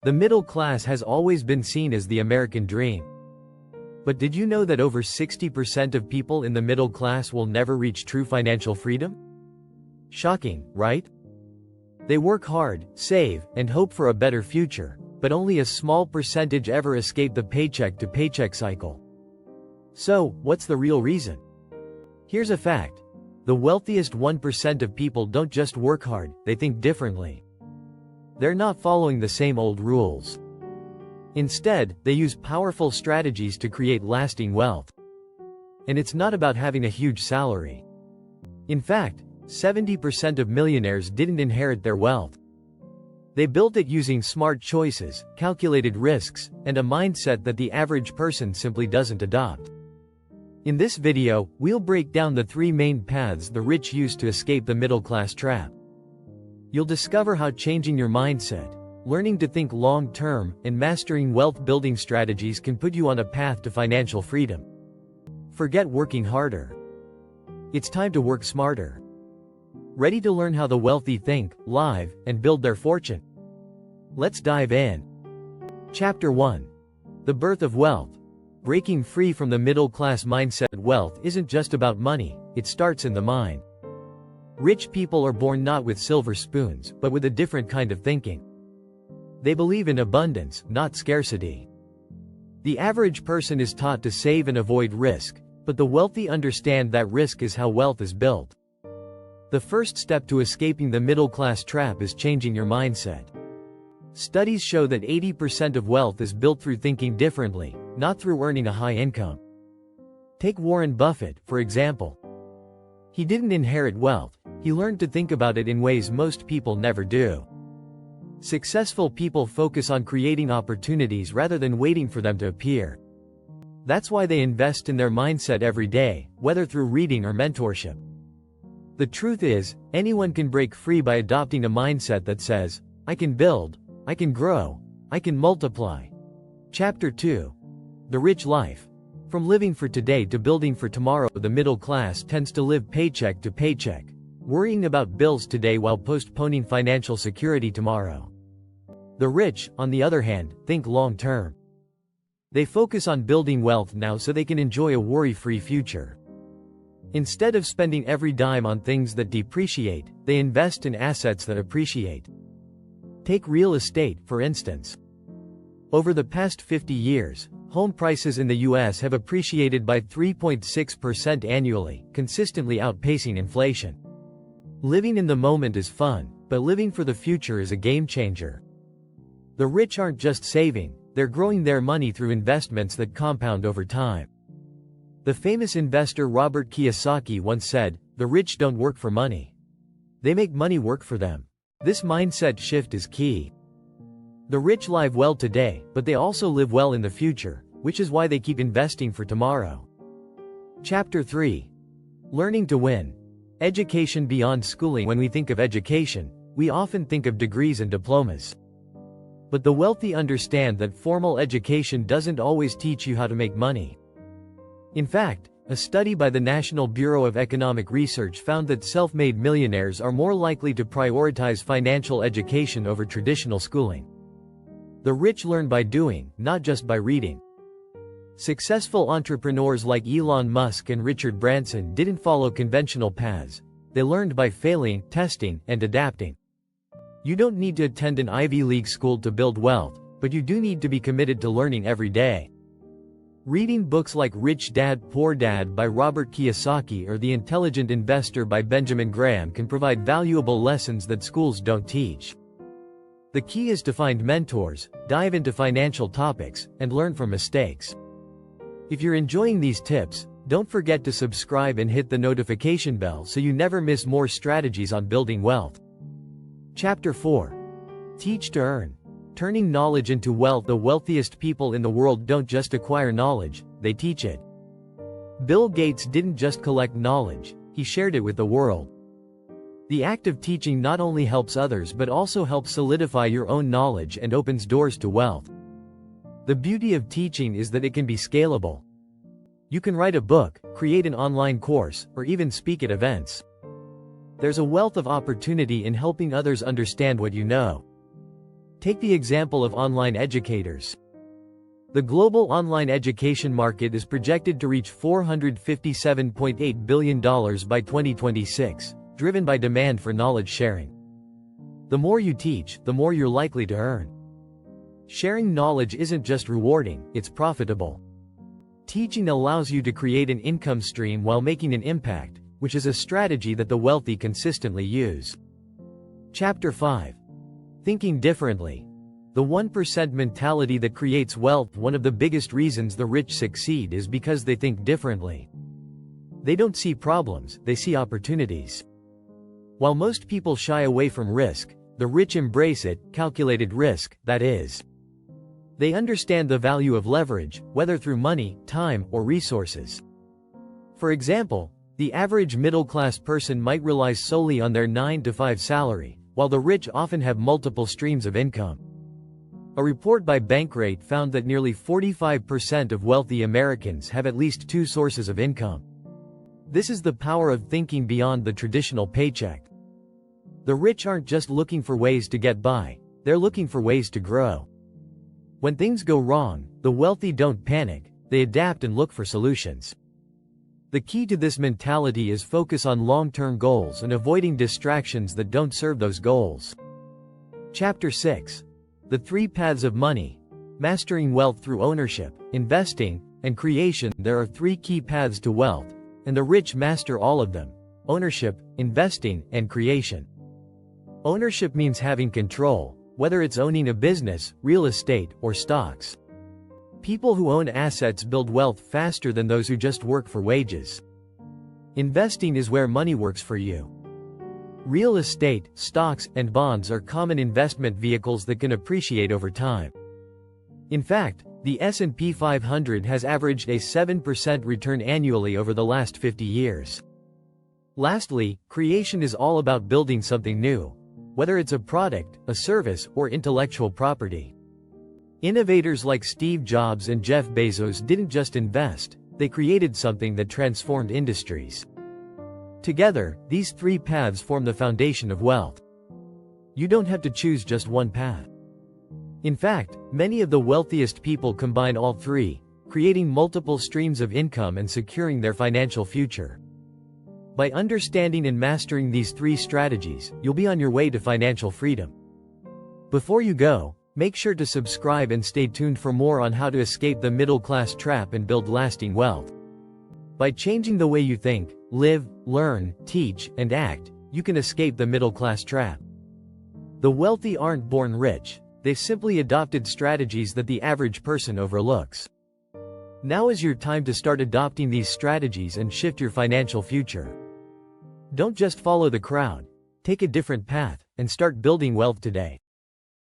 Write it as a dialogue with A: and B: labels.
A: The middle class has always been seen as the American dream. But did you know that over 60% of people in the middle class will never reach true financial freedom? Shocking, right? They work hard, save, and hope for a better future, but only a small percentage ever escape the paycheck-to-paycheck cycle. So, what's the real reason? Here's a fact. The wealthiest 1% of people don't just work hard, they think differently. They're not following the same old rules. Instead, they use powerful strategies to create lasting wealth. And it's not about having a huge salary. In fact, 70% of millionaires didn't inherit their wealth. They built it using smart choices, calculated risks, and a mindset that the average person simply doesn't adopt. In this video, we'll break down the 3 main paths the rich use to escape the middle-class trap. You'll discover how changing your mindset, learning to think long-term, and mastering wealth-building strategies can put you on a path to financial freedom. Forget working harder. It's time to work smarter. Ready to learn how the wealthy think, live, and build their fortune? Let's dive in. Chapter 1. The Birth of Wealth. Breaking free from the middle-class mindset. Wealth isn't just about money, it starts in the mind. Rich people are born not with silver spoons, but with a different kind of thinking. They believe in abundance, not scarcity. The average person is taught to save and avoid risk, but the wealthy understand that risk is how wealth is built. The first step to escaping the middle-class trap is changing your mindset. Studies show that 80% of wealth is built through thinking differently, not through earning a high income. Take Warren Buffett, for example. He didn't inherit wealth, he learned to think about it in ways most people never do. Successful people focus on creating opportunities rather than waiting for them to appear. That's why they invest in their mindset every day, whether through reading or mentorship. The truth is, anyone can break free by adopting a mindset that says, I can build, I can grow, I can multiply. Chapter 2. The Rich Life. From living for today to building for tomorrow. The middle class tends to live paycheck to paycheck, worrying about bills today while postponing financial security tomorrow. The rich, on the other hand, think long-term. They focus on building wealth now so they can enjoy a worry-free future. Instead of spending every dime on things that depreciate, they invest in assets that appreciate. Take real estate, for instance. Over the past 50 years, home prices in the US have appreciated by 3.6% annually, consistently outpacing inflation. Living in the moment is fun, but living for the future is a game changer. The rich aren't just saving, they're growing their money through investments that compound over time. The famous investor Robert Kiyosaki once said, "The rich don't work for money. They make money work for them." This mindset shift is key. The rich live well today, but they also live well in the future, which is why they keep investing for tomorrow. Chapter 3. Learning to win. Education beyond schooling. When we think of education, we often think of degrees and diplomas. But the wealthy understand that formal education doesn't always teach you how to make money. In fact, a study by the National Bureau of Economic Research found that self-made millionaires are more likely to prioritize financial education over traditional schooling. The rich learn by doing, not just by reading. Successful entrepreneurs like Elon Musk and Richard Branson didn't follow conventional paths. They learned by failing, testing, and adapting. You don't need to attend an Ivy League school to build wealth, but you do need to be committed to learning every day. Reading books like Rich Dad, Poor Dad by Robert Kiyosaki or The Intelligent Investor by Benjamin Graham can provide valuable lessons that schools don't teach. The key is to find mentors, dive into financial topics, and learn from mistakes. If you're enjoying these tips, don't forget to subscribe and hit the notification bell so you never miss more strategies on building wealth. Chapter 4. Teach to earn. Turning knowledge into wealth. The wealthiest people in the world don't just acquire knowledge, they teach it. Bill Gates didn't just collect knowledge, he shared it with the world. The act of teaching not only helps others but also helps solidify your own knowledge and opens doors to wealth. The beauty of teaching is that it can be scalable. You can write a book, create an online course, or even speak at events. There's a wealth of opportunity in helping others understand what you know. Take the example of online educators. The global online education market is projected to reach $457.8 billion by 2026, driven by demand for knowledge sharing. The more you teach, the more you're likely to earn. Sharing knowledge isn't just rewarding, it's profitable. Teaching allows you to create an income stream while making an impact, which is a strategy that the wealthy consistently use. Chapter 5. Thinking differently. The 1% mentality that creates wealth. One of the biggest reasons the rich succeed is because they think differently. They don't see problems, they see opportunities. While most people shy away from risk, the rich embrace it, calculated risk, that is. They understand the value of leverage, whether through money, time, or resources. For example, the average middle-class person might rely solely on their 9-to-5 salary, while the rich often have multiple streams of income. A report by Bankrate found that nearly 45% of wealthy Americans have at least 2 sources of income. This is the power of thinking beyond the traditional paycheck. The rich aren't just looking for ways to get by, they're looking for ways to grow. When things go wrong, the wealthy don't panic, they adapt and look for solutions. The key to this mentality is focus on long-term goals and avoiding distractions that don't serve those goals. Chapter 6. The 3 paths of money. Mastering wealth through ownership, investing, and creation. There are 3 key paths to wealth, and the rich master all of them: ownership, investing, and creation. Ownership means having control, whether it's owning a business, real estate, or stocks. People who own assets build wealth faster than those who just work for wages. Investing is where money works for you. Real estate, stocks, and bonds are common investment vehicles that can appreciate over time. In fact, the S&P 500 has averaged a 7% return annually over the last 50 years. Lastly, creation is all about building something new, whether it's a product, a service, or intellectual property. Innovators like Steve Jobs and Jeff Bezos didn't just invest, they created something that transformed industries. Together, these 3 paths form the foundation of wealth. You don't have to choose just one path. In fact, many of the wealthiest people combine all 3, creating multiple streams of income and securing their financial future. By understanding and mastering these 3 strategies, you'll be on your way to financial freedom. Before you go, make sure to subscribe and stay tuned for more on how to escape the middle-class trap and build lasting wealth. By changing the way you think, live, learn, teach, and act, you can escape the middle-class trap. The wealthy aren't born rich, they've simply adopted strategies that the average person overlooks. Now is your time to start adopting these strategies and shift your financial future. Don't just follow the crowd, take a different path, and start building wealth today.